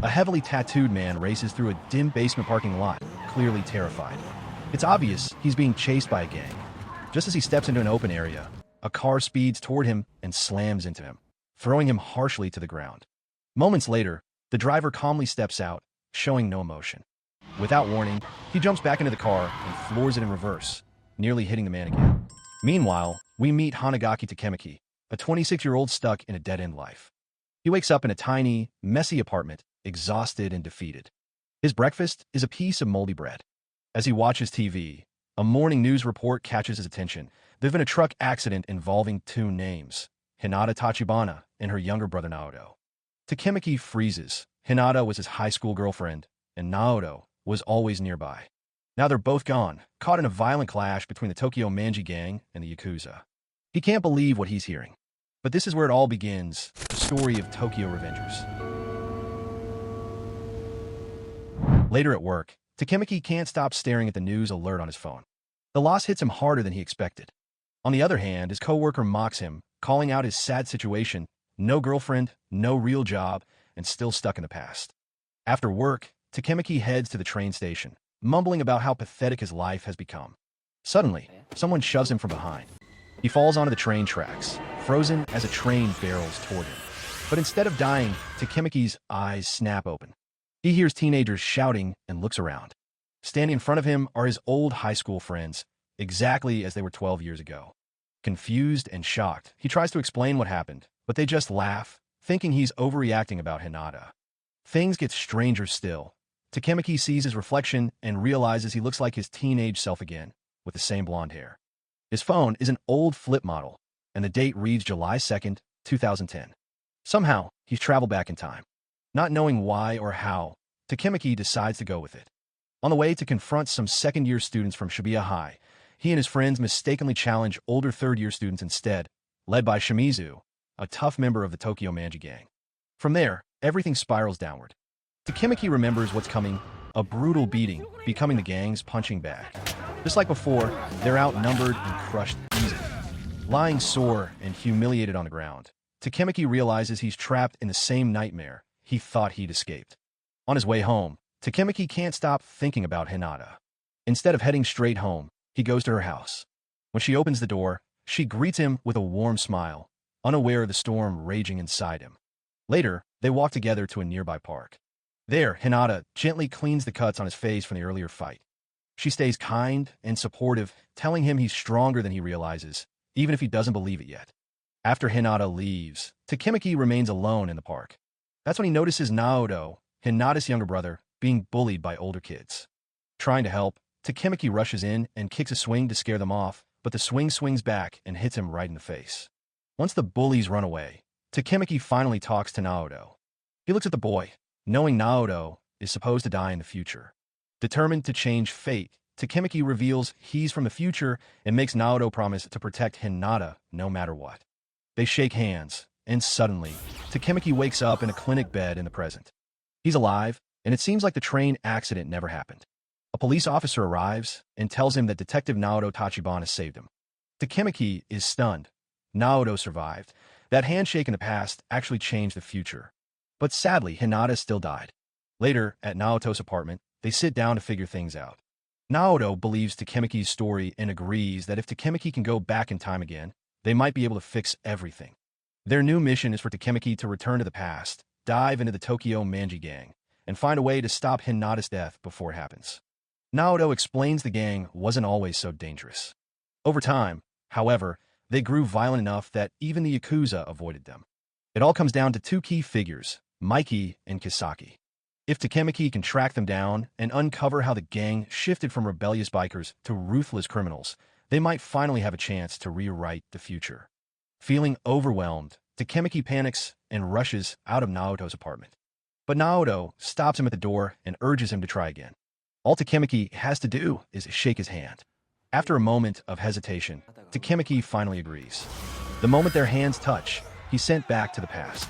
A heavily tattooed man races through a dim basement parking lot, clearly terrified. It's obvious he's being chased by a gang. Just as he steps into an open area, a car speeds toward him and slams into him, throwing him harshly to the ground. Moments later, the driver calmly steps out, showing no emotion. Without warning, he jumps back into the car and floors it in reverse, nearly hitting the man again. Meanwhile, we meet Hanagaki Takemaki, a 26-year-old stuck in a dead-end life. He wakes up in a tiny, messy apartment, exhausted and defeated. His breakfast is a piece of moldy bread. As he watches TV, a morning news report catches his attention. There's been a truck accident involving two names, Hinata Tachibana and her younger brother Naoto. Takemaki freezes. Hinata was his high school girlfriend, and Naoto was always nearby. Now they're both gone, caught in a violent clash between the Tokyo Manji gang and the Yakuza. He can't believe what he's hearing. But this is where it all begins, the story of Tokyo Revengers. Later at work, Takemaki can't stop staring at the news alert on his phone. The loss hits him harder than he expected. On the other hand, his coworker mocks him, calling out his sad situation, no girlfriend, no real job, and still stuck in the past. After work, Takemaki heads to the train station, mumbling about how pathetic his life has become. Suddenly, someone shoves him from behind. He falls onto the train tracks, frozen as a train barrels toward him. But instead of dying, Takemaki's eyes snap open. He hears teenagers shouting and looks around. Standing in front of him are his old high school friends, exactly as they were 12 years ago. Confused and shocked, he tries to explain what happened, but they just laugh, thinking he's overreacting about Hinata. Things get stranger still. Takemaki sees his reflection and realizes he looks like his teenage self again, with the same blonde hair. His phone is an old flip model, and the date reads July 2nd, 2010. Somehow, he's traveled back in time. Not knowing why or how, Takemaki decides to go with it. On the way to confront some second-year students from Shibuya High, he and his friends mistakenly challenge older third-year students instead, led by Shimizu, a tough member of the Tokyo Manji gang. From there, everything spirals downward. Takemaki remembers what's coming, a brutal beating, becoming the gang's punching bag. Just like before, they're outnumbered and crushed easily. Lying sore and humiliated on the ground, Takemaki realizes he's trapped in the same nightmare he thought he'd escaped. On his way home, Takemaki can't stop thinking about Hinata. Instead of heading straight home, he goes to her house. When she opens the door, she greets him with a warm smile, unaware of the storm raging inside him. Later, they walk together to a nearby park. There, Hinata gently cleans the cuts on his face from the earlier fight. She stays kind and supportive, telling him he's stronger than he realizes, even if he doesn't believe it yet. After Hinata leaves, Takemaki remains alone in the park. That's when he notices Naoto, Hinata's younger brother, being bullied by older kids. Trying to help, Takemaki rushes in and kicks a swing to scare them off, but the swing swings back and hits him right in the face. Once the bullies run away, Takemaki finally talks to Naoto. He looks at the boy, knowing Naoto is supposed to die in the future. Determined to change fate, Takemaki reveals he's from the future and makes Naoto promise to protect Hinata no matter what. They shake hands, and suddenly, Takemaki wakes up in a clinic bed in the present. He's alive, and it seems like the train accident never happened. A police officer arrives and tells him that Detective Naoto Tachibana saved him. Takemaki is stunned. Naoto survived. That handshake in the past actually changed the future. But sadly, Hinata still died. Later, at Naoto's apartment, they sit down to figure things out. Naoto believes Takemaki's story and agrees that if Takemaki can go back in time again, they might be able to fix everything. Their new mission is for Takemaki to return to the past, dive into the Tokyo Manji gang, and find a way to stop Hinata's death before it happens. Naoto explains the gang wasn't always so dangerous. Over time, however, they grew violent enough that even the Yakuza avoided them. It all comes down to two key figures, Mikey and Kisaki. If Takemaki can track them down and uncover how the gang shifted from rebellious bikers to ruthless criminals, they might finally have a chance to rewrite the future. Feeling overwhelmed, Takemaki panics and rushes out of Naoto's apartment. But Naoto stops him at the door and urges him to try again. All Takemaki has to do is shake his hand. After a moment of hesitation, Takemaki finally agrees. The moment their hands touch, he's sent back to the past.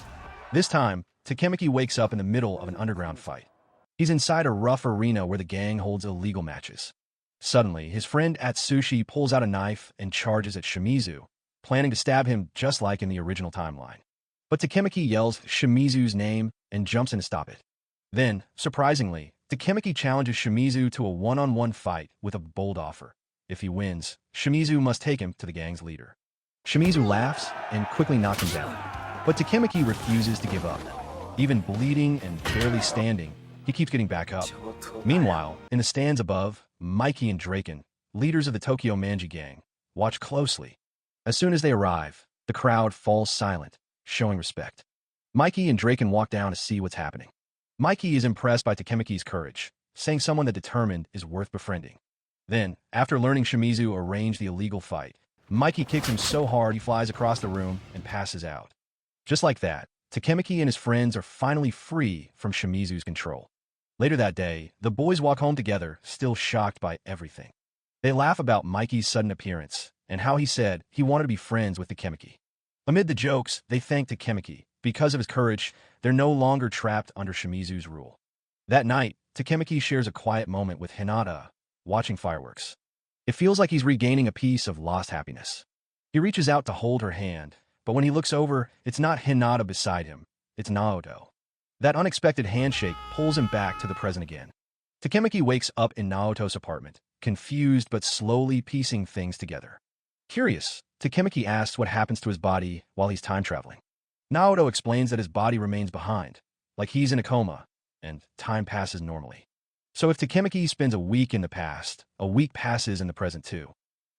This time, Takemaki wakes up in the middle of an underground fight. He's inside a rough arena where the gang holds illegal matches. Suddenly, his friend Atsushi pulls out a knife and charges at Shimizu, planning to stab him just like in the original timeline. But Takemaki yells Shimizu's name and jumps in to stop it. Then, surprisingly, Takemaki challenges Shimizu to a one-on-one fight with a bold offer. If he wins, Shimizu must take him to the gang's leader. Shimizu laughs and quickly knocks him down. But Takemaki refuses to give up. Even bleeding and barely standing, he keeps getting back up. Meanwhile, in the stands above, Mikey and Draken, leaders of the Tokyo Manji gang, watch closely. As soon as they arrive, the crowd falls silent, showing respect. Mikey and Draken walk down to see what's happening. Mikey is impressed by Takemaki's courage, saying someone that determined is worth befriending. Then, after learning Shimizu arranged the illegal fight, Mikey kicks him so hard he flies across the room and passes out. Just like that, Takemaki and his friends are finally free from Shimizu's control. Later that day, the boys walk home together, still shocked by everything. They laugh about Mikey's sudden appearance and how he said he wanted to be friends with Takemaki. Amid the jokes, they thank Takemaki. Because of his courage, they're no longer trapped under Shimizu's rule. That night, Takemaki shares a quiet moment with Hinata, watching fireworks. It feels like he's regaining a piece of lost happiness. He reaches out to hold her hand, but when he looks over, it's not Hinata beside him, it's Naoto. That unexpected handshake pulls him back to the present again. Takemaki wakes up in Naoto's apartment, confused but slowly piecing things together. Curious, Takemaki asks what happens to his body while he's time traveling. Naoto explains that his body remains behind, like he's in a coma, and time passes normally. So if Takemaki spends a week in the past, a week passes in the present too.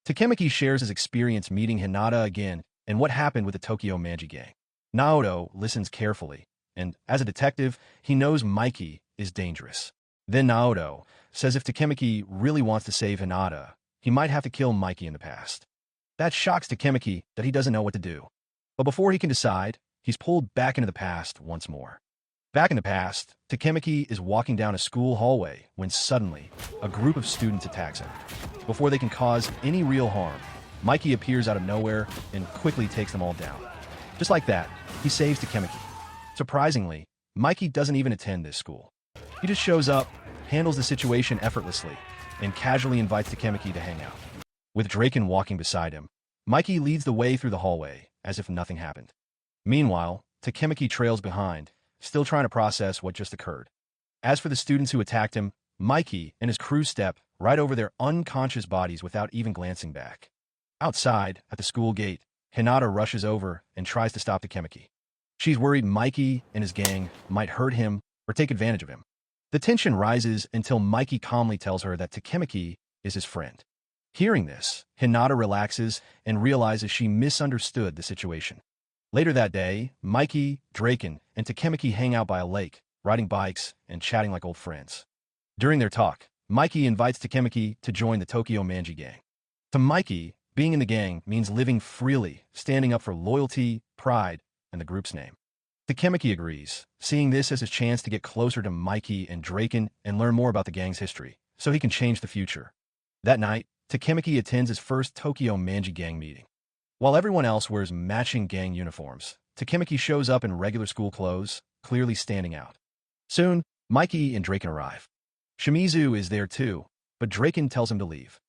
Takemaki shares his experience meeting Hinata again and what happened with the Tokyo Manji gang. Naoto listens carefully, and as a detective, he knows Mikey is dangerous. Then Naoto says if Takemaki really wants to save Hinata, he might have to kill Mikey in the past. That shocks Takemaki that he doesn't know what to do. But before he can decide, he's pulled back into the past once more. Back in the past, Takemaki is walking down a school hallway when suddenly, a group of students attacks him. Before they can cause any real harm, Mikey appears out of nowhere and quickly takes them all down. Just like that, he saves Takemaki. Surprisingly, Mikey doesn't even attend this school. He just shows up, handles the situation effortlessly, and casually invites Takemaki to hang out. With Draken walking beside him, Mikey leads the way through the hallway as if nothing happened. Meanwhile, Takemaki trails behind, still trying to process what just occurred. As for the students who attacked him, Mikey and his crew step right over their unconscious bodies without even glancing back. Outside, at the school gate, Hinata rushes over and tries to stop Takemaki. She's worried Mikey and his gang might hurt him or take advantage of him. The tension rises until Mikey calmly tells her that Takemaki is his friend. Hearing this, Hinata relaxes and realizes she misunderstood the situation. Later that day, Mikey, Draken, and Takemaki hang out by a lake, riding bikes and chatting like old friends. During their talk, Mikey invites Takemaki to join the Tokyo Manji gang. To Mikey, being in the gang means living freely, standing up for loyalty, pride, and the group's name. Takemaki agrees, seeing this as his chance to get closer to Mikey and Draken and learn more about the gang's history, so he can change the future. That night, Takemaki attends his first Tokyo Manji gang meeting. While everyone else wears matching gang uniforms, Takemaki shows up in regular school clothes, clearly standing out. Soon, Mikey and Draken arrive. Shimizu is there too, but Draken tells him to leave.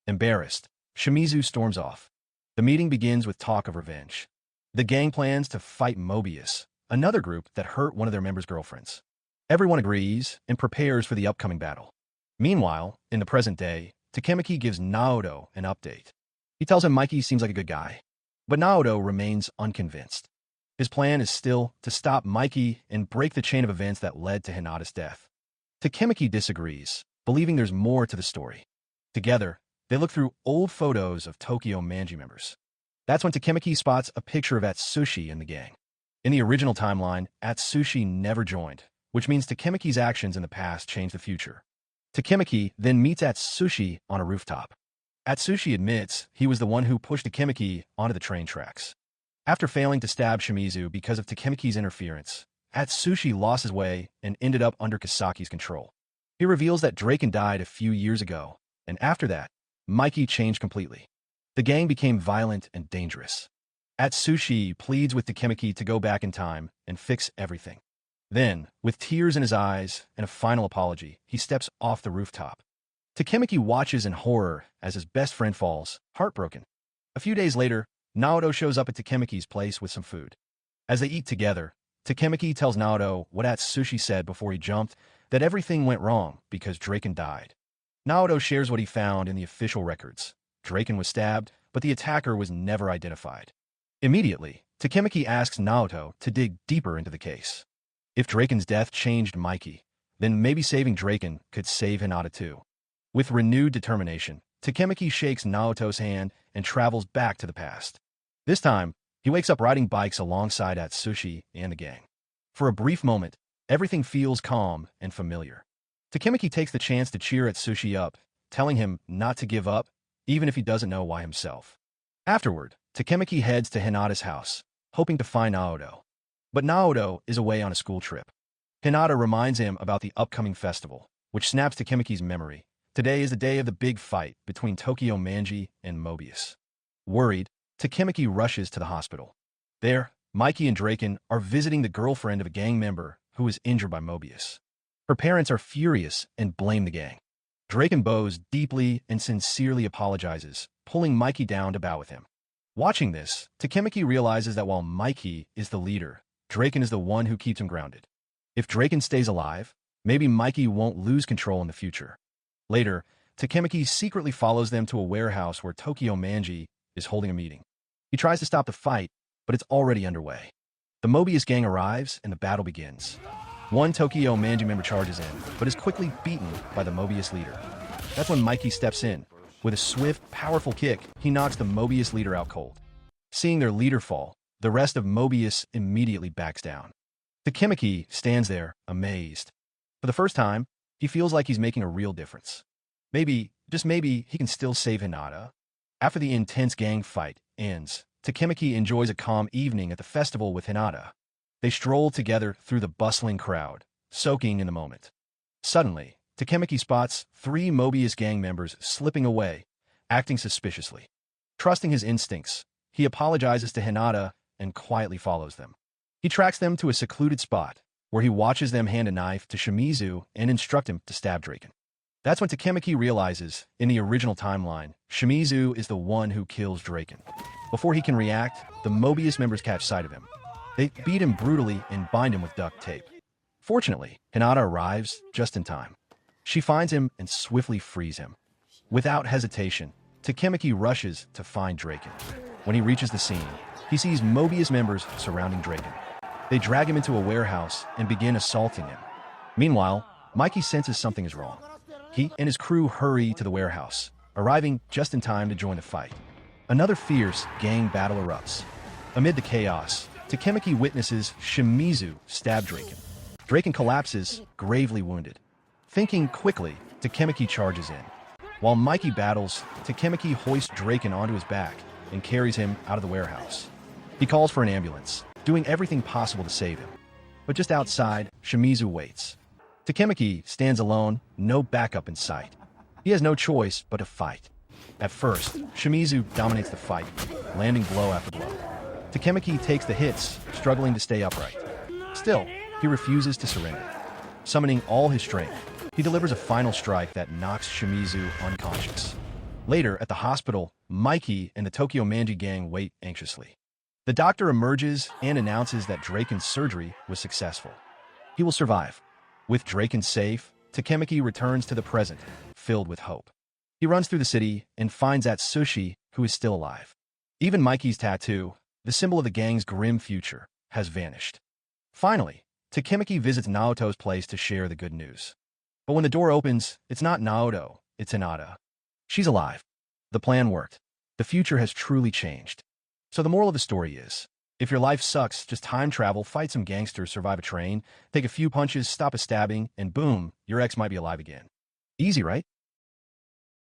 Embarrassed, Shimizu storms off. The meeting begins with talk of revenge. The gang plans to fight Mobius, another group that hurt one of their members' girlfriends. Everyone agrees and prepares for the upcoming battle. Meanwhile, in the present day, Takemaki gives Naoto an update. He tells him Mikey seems like a good guy, but Naoto remains unconvinced. His plan is still to stop Mikey and break the chain of events that led to Hinata's death. Takemaki disagrees, believing there's more to the story. Together, they look through old photos of Tokyo Manji members. That's when Takemaki spots a picture of Atsushi in the gang. In the original timeline, Atsushi never joined, which means Takemaki's actions in the past changed the future. Takemaki then meets Atsushi on a rooftop. Atsushi admits he was the one who pushed Takemaki onto the train tracks. After failing to stab Shimizu because of Takemaki's interference, Atsushi lost his way and ended up under Kasaki's control. He reveals that Draken died a few years ago, and after that, Mikey changed completely. The gang became violent and dangerous. Atsushi pleads with Takemaki to go back in time and fix everything. Then, with tears in his eyes and a final apology, he steps off the rooftop. Takemaki watches in horror as his best friend falls, heartbroken. A few days later, Naoto shows up at Takemaki's place with some food. As they eat together, Takemaki tells Naoto what Atsushi said before he jumped, that everything went wrong because Draken died. Naoto shares what he found in the official records. Draken was stabbed, but the attacker was never identified. Immediately, Takemaki asks Naoto to dig deeper into the case. If Draken's death changed Mikey, then maybe saving Draken could save Hinata too. With renewed determination, Takemaki shakes Naoto's hand and travels back to the past. This time, he wakes up riding bikes alongside Atsushi and the gang. For a brief moment, everything feels calm and familiar. Takemaki takes the chance to cheer Atsushi up, telling him not to give up, even if he doesn't know why himself. Afterward, Takemaki heads to Hinata's house, hoping to find Naoto. But Naoto is away on a school trip. Hinata reminds him about the upcoming festival, which snaps Takemaki's memory. Today is the day of the big fight between Tokyo Manji and Mobius. Worried, Takemaki rushes to the hospital. There, Mikey and Draken are visiting the girlfriend of a gang member who is injured by Mobius. Her parents are furious and blame the gang. Draken bows deeply and sincerely apologizes, pulling Mikey down to bow with him. Watching this, Takemaki realizes that while Mikey is the leader, Draken is the one who keeps him grounded. If Draken stays alive, maybe Mikey won't lose control in the future. Later, Takemaki secretly follows them to a warehouse where Tokyo Manji is holding a meeting. He tries to stop the fight, but it's already underway. The Mobius gang arrives and the battle begins. One Tokyo Manji member charges in, but is quickly beaten by the Mobius leader. That's when Mikey steps in. With a swift, powerful kick, he knocks the Mobius leader out cold. Seeing their leader fall, the rest of Mobius immediately backs down. Takemaki stands there, amazed. For the first time, he feels like he's making a real difference. Maybe, just maybe, he can still save Hinata. After the intense gang fight ends, Takemaki enjoys a calm evening at the festival with Hinata. They stroll together through the bustling crowd, soaking in the moment. Suddenly, Takemaki spots 3 Mobius gang members slipping away, acting suspiciously. Trusting his instincts, he apologizes to Hinata and quietly follows them. He tracks them to a secluded spot, where he watches them hand a knife to Shimizu and instruct him to stab Draken. That's when Takemaki realizes, in the original timeline, Shimizu is the one who kills Draken. Before he can react, the Mobius members catch sight of him. They beat him brutally and bind him with duct tape. Fortunately, Hinata arrives just in time. She finds him and swiftly frees him. Without hesitation, Takemaki rushes to find Draken. When he reaches the scene, he sees Mobius members surrounding Draken. They drag him into a warehouse and begin assaulting him. Meanwhile, Mikey senses something is wrong. He and his crew hurry to the warehouse, arriving just in time to join the fight. Another fierce gang battle erupts. Amid the chaos, Takemaki witnesses Shimizu stab Draken. Draken collapses, gravely wounded. Thinking quickly, Takemaki charges in. While Mikey battles, Takemaki hoists Draken onto his back and carries him out of the warehouse. He calls for an ambulance, doing everything possible to save him. But just outside, Shimizu waits. Takemaki stands alone, no backup in sight. He has no choice but to fight. At first, Shimizu dominates the fight, landing blow after blow. Takemaki takes the hits, struggling to stay upright. Still, he refuses to surrender. Summoning all his strength, he delivers a final strike that knocks Shimizu unconscious. Later, at the hospital, Mikey and the Tokyo Manji gang wait anxiously. The doctor emerges and announces that Draken's surgery was successful. He will survive. With Draken safe, Takemaki returns to the present, filled with hope. He runs through the city and finds Atsushi, who is still alive. Even Mikey's tattoo, the symbol of the gang's grim future, has vanished. Finally, Takemaki visits Naoto's place to share the good news. But when the door opens, it's not Naoto, it's Hinata. She's alive. The plan worked. The future has truly changed. So the moral of the story is, if your life sucks, just time travel, fight some gangsters, survive a train, take a few punches, stop a stabbing, and boom, your ex might be alive again. Easy, right?